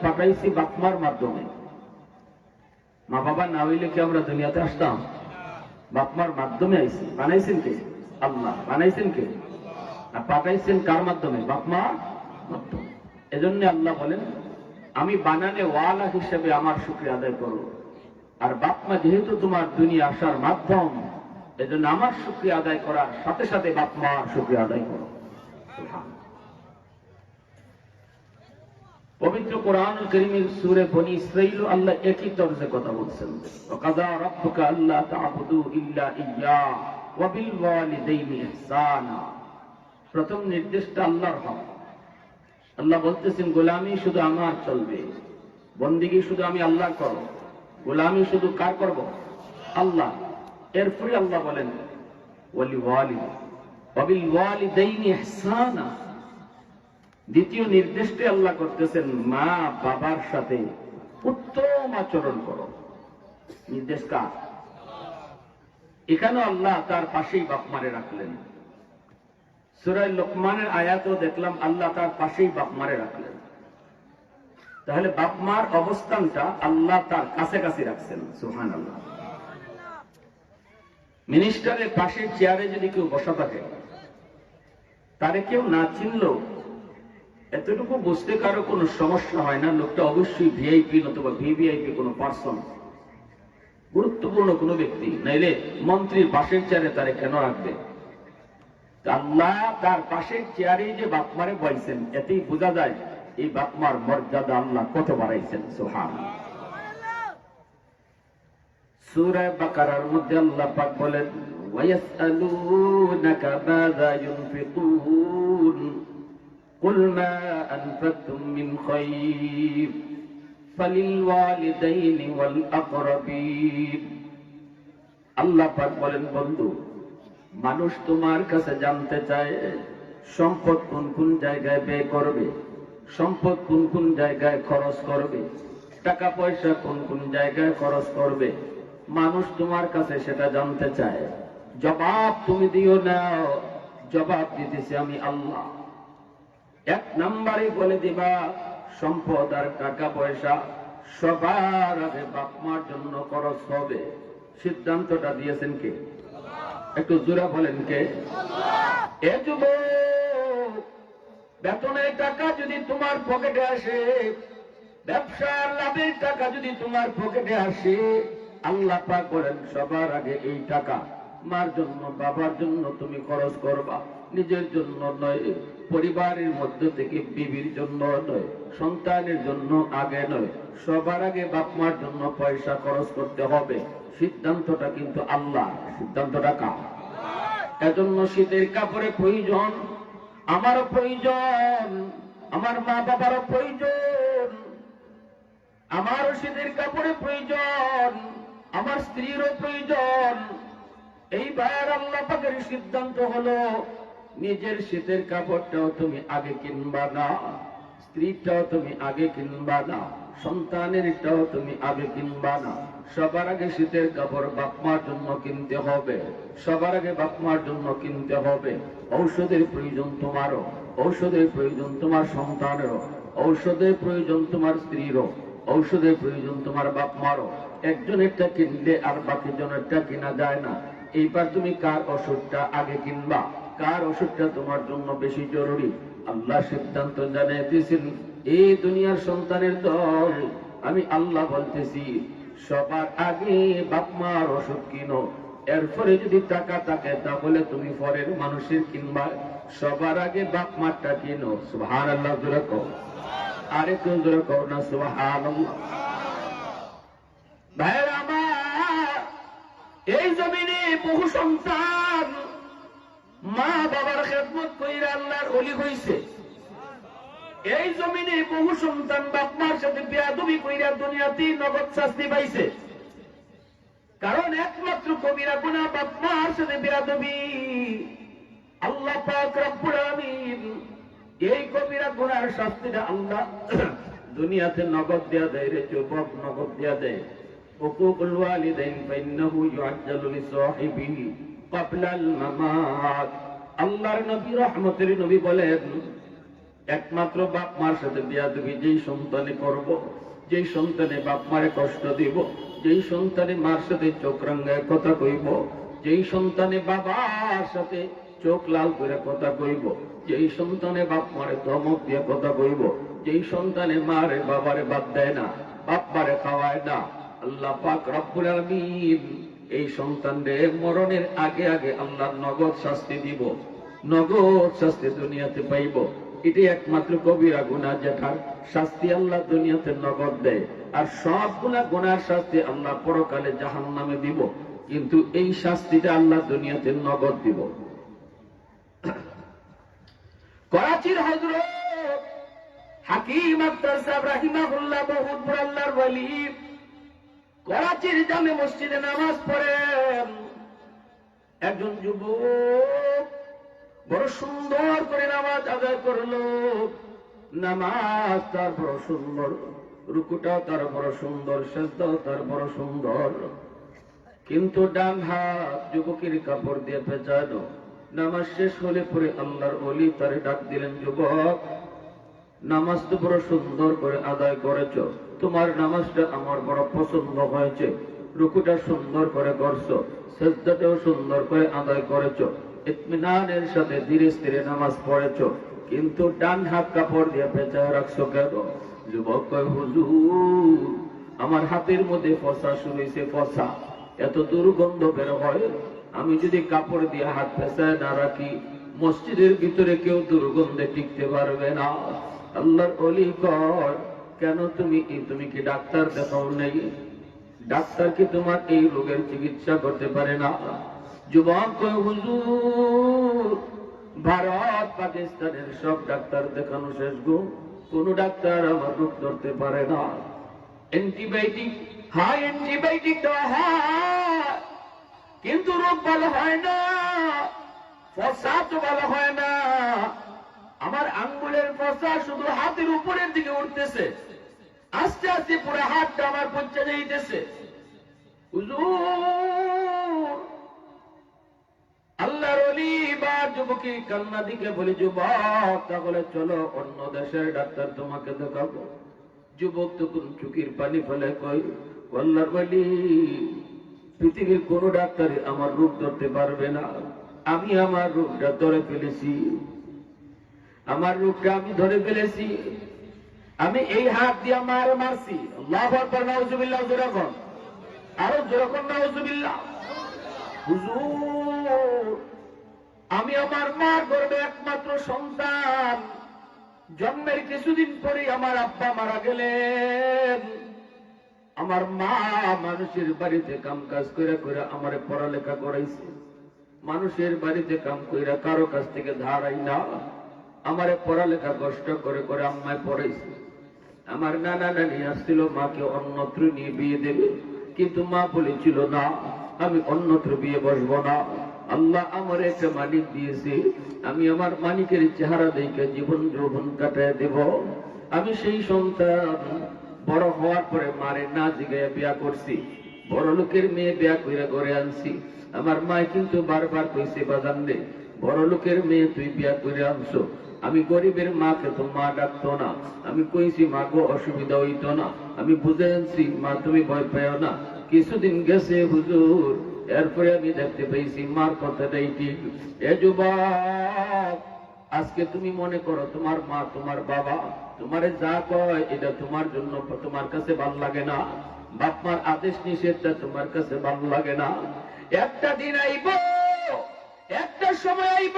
পাঠাইছি বাপমার মাধ্যমে। মা বাবা না হইলে কি আমরা দুনিয়াতে আসতাম? বাপমার মাধ্যমে আইছি। বানাইছেন কে? আল্লাহ। বানাইছেন কে? আর পাঠাইছেন কার মাধ্যমে? বাপমার মাধ্যমে। এজন্য আল্লাহ বলেন, আমি বানানে ওয়ালা হিসেবে আমার শুকরিয়া আদায় করো। আর বাপমা যেহেতু তোমার দুনিয়া আসার মাধ্যম, এজন্য আমার শুকরিয়া আদায় করার সাথে সাথে বাপমার শুকরিয়া আদায় করো। পবিত্র কোরআনুল কারীমের সূরা বনী ইসরাঈল আল্লাহ একই তরজে কথা বলছেন, ওয়াকাযা রাব্বুকা আল্লা তা'বুদু ইল্লা ইয়্যা ওয়া বিল ওয়ালিদাইনি ইহসানা। প্রথম নির্দেশটা আল্লাহর হক। আল্লাহ বলতেছেন, গোলামি শুধু আমার চলবে, বন্দেগী শুধু আমি আল্লাহর করব, গোলামি শুধু কার করব? আল্লাহ। এরপরে আল্লাহ বলেন ওয়া বিল ওয়ালিদাইনি ইহসানা। দ্বিতীয় নির্দেশটি আল্লাহ করতেছেন, মা বাবার সাথে উত্তম আচরণ করো। নির্দেশ কার? এখানেও আল্লাহ তার পাশেই বাপ মারে রাখলেন। সূরা লোকমানের আয়াতও দেখলাম আল্লাহ তার পাশেই বাপ মারে রাখলেন। তাহলে বাপ মার অবস্থানটা আল্লাহ তার কাছাকাছি রাখছেন। সুবহানাল্লাহ। মিনিস্টারের পাশে চেয়ারে যদি কেউ বসা থাকে, তারে কেউ না চিনলেও এতটুকু বুঝতে কারো কোনো সমস্যা হয় না, লোকটা অবশ্যই ভিআইপি নতুবা ভিভিআইপি কোনো পার্সন, গুরুত্বপূর্ণ কোনো ব্যক্তি। নাইলে মন্ত্রীর পাশের চেয়ারে তারে কেন রাখবে? আল্লাহ তার পাশের চেয়ারে যে বাপমারে বলছেন, এতেই বোঝা যায় এই বাপমার মর্যাদা আল্লাহ কত বাড়াইছেন। সুবহানাল্লাহ। সূরা বাকারার মধ্যে আল্লাহ পাক বলেন, ওয়ায়াসআলুনাকা মাযা ইউনফিকুন কুল মা আনফাকতুম মিন খায়র ফালিল ওয়ালিদাইনি ওয়াল আকরাবিন। আল্লাহ পাক বলেন, বন্ধু, মানুষ তোমার কাছে জানতে চায় সম্পদ কোন কোন জায়গায় ব্যয় করবে, সম্পদ কোন কোন জায়গায় খরচ করবে, টাকা পয়সা কোন কোন জায়গায় খরচ করবে। মানুষ তোমার কাছে সেটা জানতে চায়। জবাব তুমি দিও না, জবাব দিতেছি আমি আল্লাহ। এক নম্বরে বলে দিবা, সম্পদ আর টাকা পয়সা সবার আগে বাপ মার জন্য খরচ হবে। সিদ্ধান্তটা দিয়েছেন কে? একটু জোরে বলেন কে? এ যুবক, বেতনের টাকা যদি তোমার পকেটে আসে, ব্যবসার লাভের টাকা যদি তোমার পকেটে আসে, আল্লাহ পাক বলেন সবার আগে এই টাকা মার জন্য বাবার জন্য তুমি খরচ করবা, নিজের জন্য নয়, পরিবারের মধ্য থেকে বিবির জন্য নয়, সন্তানের জন্য আগে নয়, সবার আগে বাপ মার জন্য পয়সা খরচ করতে হবে। সিদ্ধান্তটা কিন্তু আল্লাহ। সিদ্ধান্তটা কার? এজন্য শীতের কাপড়ে প্রয়োজন, আমারও প্রয়োজন, আমার মা বাবারও প্রয়োজন, আমারও শীতের কাপড়ে প্রয়োজন, আমার স্ত্রীরও প্রয়োজন। এইবার আল্লাহ পাকের সিদ্ধান্ত হলো, নিজের শীতের কাপড়টাও তুমি আগে কিনবা না, স্ত্রীটাও তুমি আগে কিনবা না, সন্তানেরটাও তুমি আগে কিনবা না। সবার আগে শীতের কাপড় বাপমার জন্য কিনতে হবে, সবার আগে বাপমার জন্য কিনতে হবে। ঔষধের প্রয়োজন তোমারও, ঔষধের প্রয়োজন তোমার সন্তানেরও, ঔষধের প্রয়োজন তোমার স্ত্রীরও, ঔষধের প্রয়োজন তোমার বাপমারও। একজনেরটা কিনলে আর বাকি জনেরটা কিনা যায় না। এইবার তুমি কার ওষুধটা আগে কিনবা, কার ওষুধটা তোমার জন্য বেশি জরুরি? আল্লাহ সিদ্ধান্ত জানিয়ে দিয়েছেন, এই দুনিয়ার সন্তানের দল, আমি আল্লাহ বলতেছি সবার আগে বাপমার ওষুধ কিনো। এরপরে যদি টাকা থাকে তাহলে তুমি পরের মানুষের কিনবা, সবার আগে বাপমারটা কিনো। সুবহানাল্লাহ। জোরে কও, আরেকটু জোরে কও না সুবহানাল্লাহ। ভাইরা আমার, এই জমিনে বহু সন্তান মা বাবার খেদমত কইরা আল্লাহর ওলি হইছে। এই জমিনে বহু সন্তান বাপ মার সাথে বেয়াদবি কইরা দুনিয়াতেই নগদ শাস্তি পাইছে। কারণ একমাত্র কবিরা গুনাহ বাপ মার সাথে বেয়াদবি। আল্লাহ পাক রব্বুল আলামিন এই কবিরা গুনার শাস্তিটা আল্লাহ দুনিয়াতে নগদ দেয়া দেয় রে যুবক, নগদ দেয়া দেয়। হুকুকুল ওয়ালিদাইন ফাইন্নাহু ইউআজ্জালু লিসাহিবিহি ক্বাবলাল মামাত। আল্লাহর নবী রহমতের নবী বলেন, একমাত্র বাপ মার সাথে বেয়াদবি যেই সন্তানে করব, যেই সন্তানে বাপ মারে কষ্ট দিব, যেই সন্তানে মার সাথে চোখ রাঙ্গায় কথা কইব, যেই সন্তানে বাবার সাথে চোখ লাল করে কথা কইব, যেই সন্তানে বাপ মারে ধমক দিয়ে কথা কইব, যেই সন্তানে মারে বাবারে বাদ দেয় না, বাপ মারে খাওয়ায় না, আল্লাহ পাক রব্বুল আলামিন এই সন্তানদের মরণের আগে আগে আল্লাহ নগদ শাস্তি দিব, নগদ শাস্তি দুনিয়াতে পাইব। এটি একমাত্র কবিরা গুনাহ যেটার শাস্তি আল্লাহ দুনিয়াতে নগদ দেয়, আর সবগুলা গুনার শাস্তি আল্লাহ পরকালে জাহান্নামে দিব, কিন্তু এই শাস্তিটা আল্লাহ দুনিয়াতে নগদ দিব। করাচির হযরত হাকিম আক্তার সাহেব রাহিমাহুল্লাহ বহুত বড় আল্লাহর ওলি, করাচির জামে মসজিদে নামাজ পড়েন। একজন যুবক বড় সুন্দর করে নামাজ আদায় করলো, নামাজ তার বড় সুন্দর, রুকুটাও তার বড় সুন্দর, সিজদাও তার বড় সুন্দর, কিন্তু ডান হাত যুবকের কাপড় দিয়ে পেঁচানো। নামাজ শেষ হলে পরে আল্লাহর ওলি তারে ডাক দিলেন, যুবক নামাজ তো বড় সুন্দর করে আদায় করেছ, তোমার নামাজটা আমার বড় পছন্দ হয়েছে, রুকুটা সুন্দর করে করছো, সিজদাটাও সুন্দর করে আদায় করেছ, ইতমিনানের সাথে ধীরে স্থিরে নামাজ পড়েছ, কিন্তু ডান হাত কাপড় দিয়ে পেঁচায় রাখছো কেন? যুবক কয়, হুজুর আমার হাতের মধ্যে ফসা শুরু হয়েছে, ফসা এত দুর্গন্ধ বের হয়, আমি যদি কাপড় দিয়ে হাত পেঁচায় না রাখি মসজিদের ভিতরে কেউ দুর্গন্ধে টিকতে পারবে না। আল্লাহর ওলি কয়, কেন তুমি কি ডাক্তার দেখাও নেই? ডাক্তার কি তোমার এই রোগের চিকিৎসা করতে পারে না? যুবক কয়, হুজুর ভারত পাকিস্তানের সব ডাক্তার দেখানো শেষ গো, কোন ডাক্তার আমার রোগ ধরতে পারে না। অ্যান্টিবায়োটিক, হাই অ্যান্টিবায়োটিক দেওয়া হয়, কিন্তু রোগ ভালো হয় না, ফসা তো ভালো হয় না। আমার আঙ্গুলের ফসা শুধু হাতের উপরের দিকে উঠতেছে, আস্তে আস্তে পুরো হাতটা আমার পচে যাইতেছে। হুজুর আল্লাহর ওলি বা যুবকী কান্না দিকে বলি, যুবক তাহলে চলো অন্য দেশের ডাক্তার তোমাকে দেখাবো। যুবক তখন চুকির পানি ফেলে কই, আল্লাহর ওলি পৃথিবীর কোন ডাক্তারই আমার রোগ ধরতে পারবে না, আমি আমার রোগটা ধরে ফেলেছি, আমার রোগটা আমি ধরে ফেলেছি, আমি এই হাত দিয়ে মারছি। আল্লাহু আকবার, নাউজুবিল্লাহ, যেরকম আরো যেরকম নাউজুবিল্লাহ। হুজুর আমি আমার মার গর্ভে একমাত্র সন্তান, জন্মের কিছুদিন পরে আমার আব্বা মারা গেলেন। আমার মা মানুষের বাড়িতে কাম কাজ করে করে আমারে পড়ালেখা করাইছে, মানুষের বাড়িতে কাম কইরা কারো কাছ থেকে ধারাই না, আমারে পড়ালেখা কষ্ট করে করে আম্মায় পড়াইছে। আমার নানা নানি আসছিল মাকে অন্যত্র নিয়ে বিয়ে দেবে, কিন্তু মা বলেছিল না, আমি অন্যত্র বিয়ে বসবো না। আল্লাহ আমার একটা মানিক দিয়েছে, আমি আমার মানিকের চেহারা দেখে জীবন যৌবন কাটায় দেব। আমি সেই সন্তান বড় হওয়ার পরে মারে না জিগায় বিয়া করছি, বড় লোকের মেয়ে বিয়া কইরা ঘরে আনছি। আমার মা কিন্তু বারবার কইছে, বাজান রে বড় লোকের মেয়ে তুই বিয়া করে আনছো, আমি গরিবের মাকে তো মা ডাকতো না। আমি কইছি মা গো অসুবিধা হইতো না, আমি বুঝে আনছি মা তুমি ভয় পাও না। কিছুদিন গেছে হুজুর, এরপরে আমি দেখতে পেয়েছি মার কথাটাই ঠিক। এ যুবক আজকে তুমি মনে করো তোমার মা তোমার বাবা তোমারে যা কয় এটা তোমার জন্য তোমার কাছে ভালো লাগে না, বাপ মার আদেশ নিষেধটা তোমার কাছে ভালো লাগে না। একটা দিন আইব, একটা সময় আইব,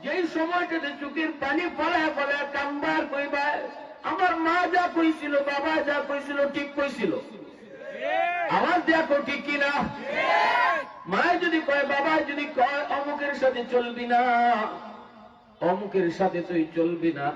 যেই সময়টাতে চোখের পানি ফলায় ফলায় কান্দার কইবা, আমার মা যা কইছিল বাবা যা কইছিল ঠিক কইছিল। আমার দেখো ঠিক কিনা? মায় যদি কয়, বাবা যদি কয় অমুকের সাথে চলবি না, অমুকের সাথে তুই চলবি না,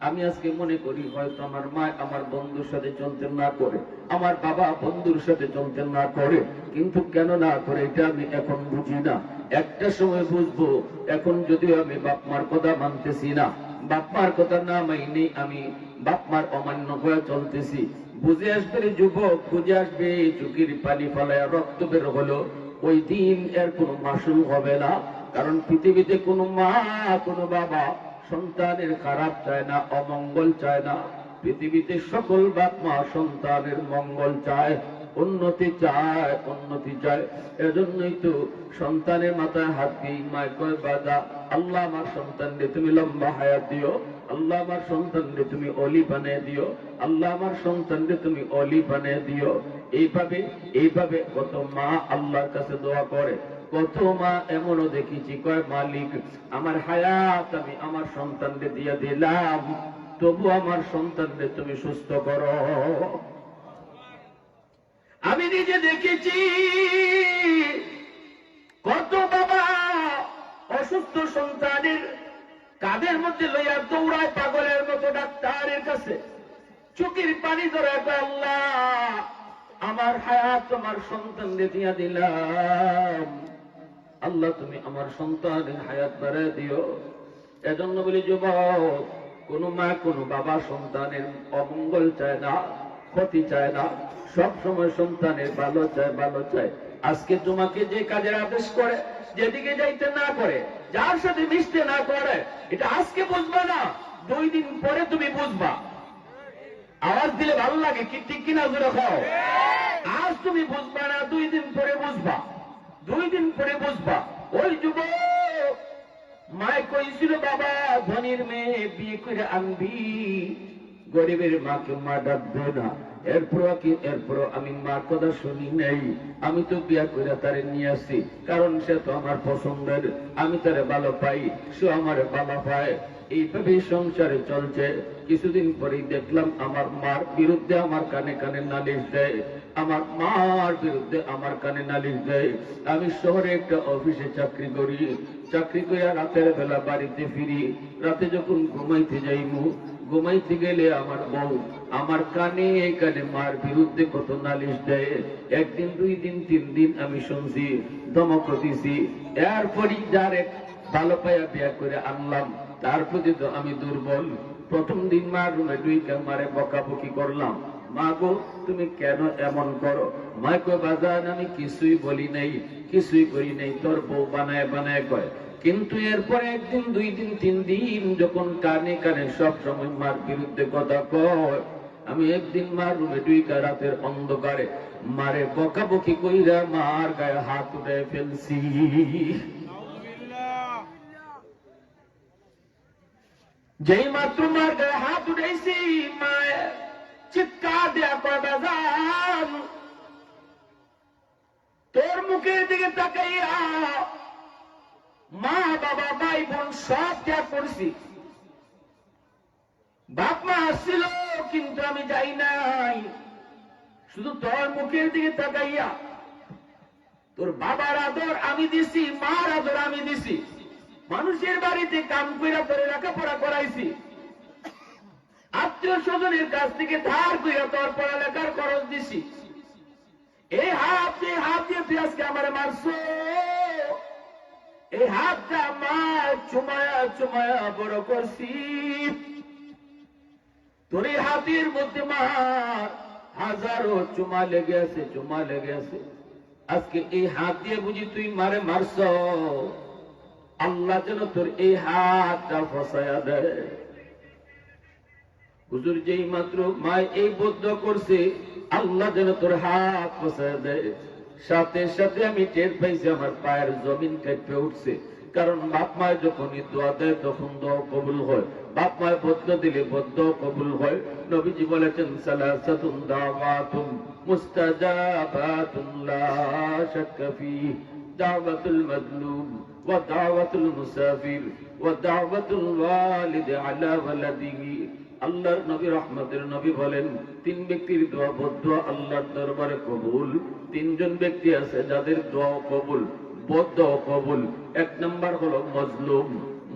আমি আজকে মনে করি হয়তো আমার মা আমার বন্ধুর সাথে চলতে না করে, আমার বাবা বন্ধুর সাথে চলতে না করে, কিন্তু কেন না করে এটা আমি এখন বুঝি না। একটা সময় বুঝবো। এখন যদিও আমি বাপমার কথা মানতেছি না, বাপমার কথা না মাইনে আমি বাপমার অমান্য হয়ে চলতেছি, বুঝে আসবে রে যুবক, বুঝে আসবে চোখের পানি ফলায় রক্ত বের হলো, ওই দিন এর কোনো মাসুল হবে না। কারণ পৃথিবীতে কোনো মা কোনো বাবা সন্তানের খারাপ চায় না, অমঙ্গল চায় না। পৃথিবীতে সকল বাপ মা সন্তানের মঙ্গল চায়, উন্নতি চায়, উন্নতি চায়। এজন্যই তো সন্তানের মাথায় হাত দিয়ে মায় কয়, বাদা আল্লাহ আমার সন্তানকে তুমি লম্বা হায়াত দিও, আল্লাহ আমার সন্তানকে তুমি অলি বানিয়ে দিও, আল্লাহ আমার সন্তানকে তুমি অলি বানিয়ে দিও। এইভাবে এইভাবে কত মা আল্লাহর কাছে দোয়া করে। কত মা এমনও দেখেছি কয়, মালিক আমার হায়াত আমি আমার সন্তানকে দিয়ে দিলাম, তবু আমার সন্তানকে তুমি সুস্থ করো। আমি নিজে দেখেছি কত বাবা অসুস্থ সন্তানের কাঁধের মধ্যে লইয়া দৌড়ায় পাগলের মতো ডাক্তারের কাছে, চোখের পানি ধরে, আল্লাহ আমার হায়াত তোমার সন্তানকে দিয়া দিলাম, আল্লাহ তুমি আমার সন্তানের হায়াত বাড়ায় দিও। এজন্য বলি যুবক, কোন মা কোন বাবা সন্তানের অমঙ্গল চায় না, ক্ষতি চায় না, সব সময় সন্তানের ভালো চায়, ভালো চায়। আজকে তোমাকে যে কাজের আদেশ করে, যেদিকে যাইতে না করে, যার সাথে মিশতে না করে, এটা আজকে বুঝবা না, 2 দিন পরে তুমি বুঝবা। আওয়াজ দিলে ভালো লাগে কি, ঠিক কিনা জোরে খাও। আজ তুমি বুঝবা না, 2 দিন পরে বুঝবা, 2 দিন পরে বুঝবা। ওই যুবক মায় কইছিল, বাবা ধনীর মেয়ে বিয়ে করে আনবি, গরিবের মাকে মা ডাকবে না। এরপর আমি মার কথা শুনি নাই, আমি তো বিয়া করে তারে নিয়ে আসি, কারণ সে তো আমার পছন্দের, আমি তারে ভালো পাই, সে আমার ভালো পায়। এইভাবে সংসারে চলছে। কিছুদিন পরেই দেখলাম আমার মার বিরুদ্ধে আমার কানে কানে নালিশ দেয়, আমার মার বিরুদ্ধে আমার কানে নালিশ দেয়। আমি শহরে একটা অফিসে চাকরি করি, চাকরি করে রাতের বেলা বাড়িতে ফিরি, রাতে যখন ঘুমাইতে যাইমু, ঘুমাইতে গেলে আমার বউ আমার কানে কানে মার বিরুদ্ধে কত নালিশ দেয়। 1 দিন 2 দিন 3 দিন আমি শুনছি, ধমক দিছি। এরপরই যার ভালো পাইয়া বিয়া করে আনলাম, তার প্রতি তো আমি দুর্বল। প্রথম দিন মার রুমে ঢুইকা মারে বকাবকি করলাম, মা গো তুমি কেন এমন করো? মা কয়, বাজান আমি কিছুই বলি নাই, কিছুই করি নাই, তোর বউ বানায় বানায় কয়। কিন্তু এরপরে 1 দিন 2 দিন 3 দিন যখন কানে কানে সব সময় মার বিরুদ্ধে কথা কয়, আমি একদিন মার রুমে ঢুইকা রাতের অন্ধকারে মারে বকাবকি কইরা মার গায়ে হাত উঠে ফেলছি। যেই মাত্র মার গায়ে হাত উঠেছি, মায় চিৎকার দেয়া কয়, বাজান তোর মুখের দিকে তাকাইয়া মা বাবা ভাই বোন সব ত্যাগ করছি, বাপ মা আসছিল কিন্তু আমি যাই নাই, শুধু তোর মুখের দিকে তাকাইয়া তোর বাবার আদর আমি দিছি, মার আদর আমি দিছি, মানুষের বাড়িতে কাম কইরা তোরে লেখাপড়া করাইছি, আত্মীয় স্বজনের কাছ থেকে ধার কইরা তোর পড়ালেখার খরচ দিছি। এই হাত দিয়ে তুই আজকে আমার মারছো, এই হাতটা আমার চুমায়া চুমায়া বড় করছি, তোর এই হাতের মধ্যে মার হাজারো চুমা লেগে আছে, চুমা লেগে আছে। আজকে এই হাত দিয়ে বুঝি তুই মারে মারছ, আল্লাহ যেন তোর এই হাতটা ফসায়া দেয়। হুজুর যেই মাত্র মায় এই বদ্ধ করছে, আল্লাহ যেন তোর হাত ফসায়া দেয়। সাথে সাথে আমি টের পাইছি আমার পায়ের জমিন কেঁপে উঠছে, কারণ বাপ মায় যখনই দোয়া দেয় তখন দোয়া কবুল হয়, বাপ মায় বদ্ধ দিলে বদ্ধ কবুল হয়। নবীজি বলেছেন, সালাসাতুন দাওয়াতুন মুস্তাজাবাতুন লা শাক্কা ফীহি, দাওয়াতুল মাজলুম ওয়া দাওয়াতুল মুসাফির ওয়া দাওয়াতুল ওয়ালিদি আলা ওয়ালাদিহি। আল্লাহর নবী রহমতের নবী বলেন, 3 ব্যক্তির দোয়া বদ্ধ আল্লাহর দরবারে কবুল। 3 জন ব্যক্তি আছে যাদের দোয়া কবুল, বদ্ধ কবুল। 1 নম্বর হলো মজলুম,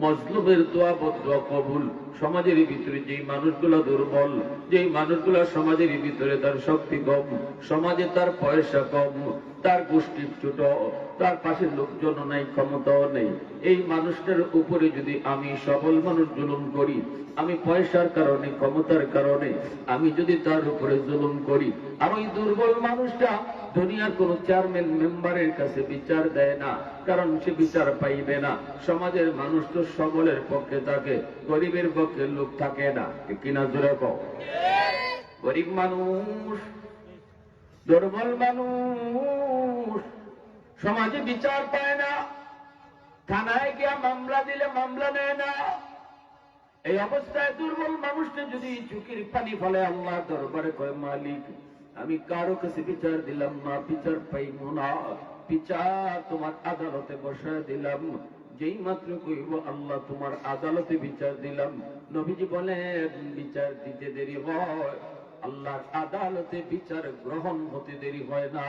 মজলুমের দোয়া বদ্ধ কবুল। সমাজের ভিতরে যেই মানুষগুলো দুর্বল, যেই মানুষগুলো সমাজের ভিতরে তার শক্তি কম, সমাজে তার পয়সা কম, তার গোষ্ঠী ছোট, তার পাশে লোকজন নাই, ক্ষমতাও নেই। এই মানুষটার উপরে যদি আমি সবল মানুষ জুলুম করি, আমি পয়সার কারণে, ক্ষমতার কারণে আমি যদি তার উপরে জুলুম করি, আর ওই দুর্বল মানুষটা দুনিয়ার কোন চেয়ারম্যান মেম্বারের কাছে বিচার দেয় না, কারণ সে বিচার পাইবে না। সমাজের মানুষ তো সবলের পক্ষে থাকে, গরিবের পক্ষে লোক থাকে না, কিনা জোরে কও? গরিব মানুষ, দুর্বল মানুষ সমাজে বিচার পায় না, থানায় গিয়া মামলা দিলে মামলা নেয় না। এই অবস্থায় দুর্বল মানুষটা যদি চোখের পানি ফলে আল্লাহ দরবারে কয়, মালিক আমি কারো কাছে বিচার দিলাম না, বিচার পাইব না, বিচার তোমার আদালতে বসায় দিলাম। যেই মাত্র কইব আল্লাহ তোমার আদালতে বিচার দিলাম, নবীজি বলেন বিচার দিতে দেরি হয়, আল্লাহর আদালতে বিচার গ্রহণ হতে দেরি হয় না।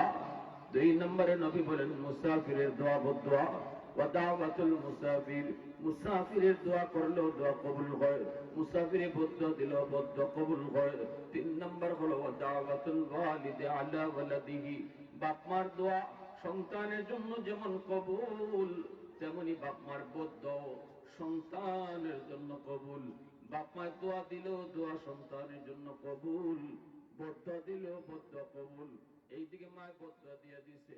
2 নম্বরে নবী বলেন মুসাফিরের দোয়া বদদোয়া, ওয়াদাওয়াতুল মুসাফির, মুসাফিরের দোয়া করলেও দোয়া কবুল হয়, মুসাফিরে বদদোয়া দিলেও বদদোয়া কবুল হয়। 3 নম্বর হলো ওয়াদাওয়াতুল ওয়ালিদি আলা ওয়ালাদিহি, বাপ মার দোয়া সন্তানের জন্য যেমন কবুল, তেমনি বাপ মার বদদোয়া সন্তানের জন্য কবুল। বাপ মার দোয়া দিলেও দোয়া সন্তানের জন্য কবুল, বদদোয়া দিলেও বদদোয়া কবুল। এইদিকে মায় বদদোয়া দিয়ে দিছে।